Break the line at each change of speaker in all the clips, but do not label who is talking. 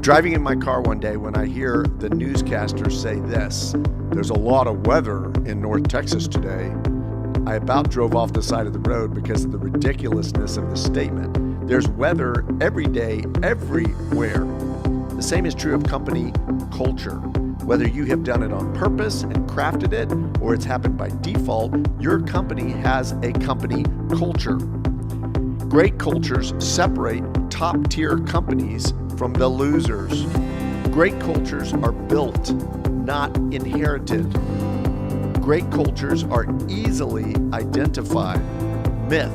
driving in my car one day when I hear the newscaster say this: "There's a lot of weather in North Texas today." I about drove off the side of the road because of the ridiculousness of the statement. There's weather every day, everywhere. The same is true of company culture. Whether you have done it on purpose and crafted it, or it's happened by default, your company has a company culture. Great cultures separate top-tier companies from the losers. Great cultures are built, not inherited. Great cultures are easily identified. Myth: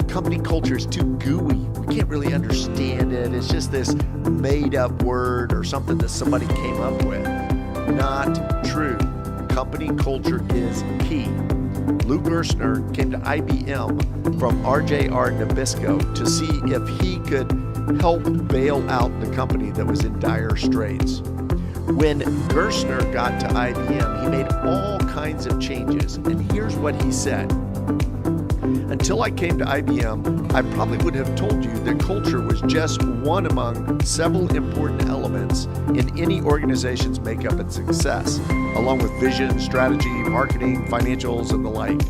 company culture is too gooey. We can't really understand it. It's just this made-up word or something that somebody came up with. Not true. Company culture is key. Louis Gerstner came to IBM from RJR Nabisco to see if he could help bail out the company that was in dire straits. When Gerstner got to IBM, he made all kinds of changes, and here's what he said. Until I came to IBM, I probably would have told you that culture was just one among several important elements in any organization's makeup and success, along with vision, strategy, marketing, financials, and the like.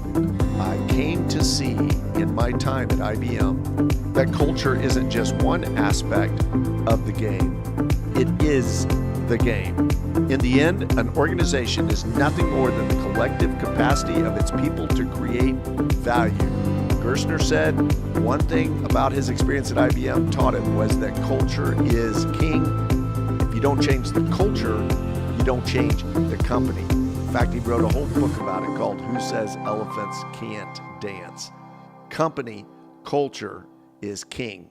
I came to see in my time at IBM that culture isn't just one aspect of the game. It is the game. In the end, an organization is nothing more than the collective capacity of its people to create value. Gerstner said one thing about his experience at IBM taught him was that culture is king. If you don't change the culture, you don't change the company. In fact, he wrote a whole book about it called Who Says Elephants Can't Dance? Company culture is king.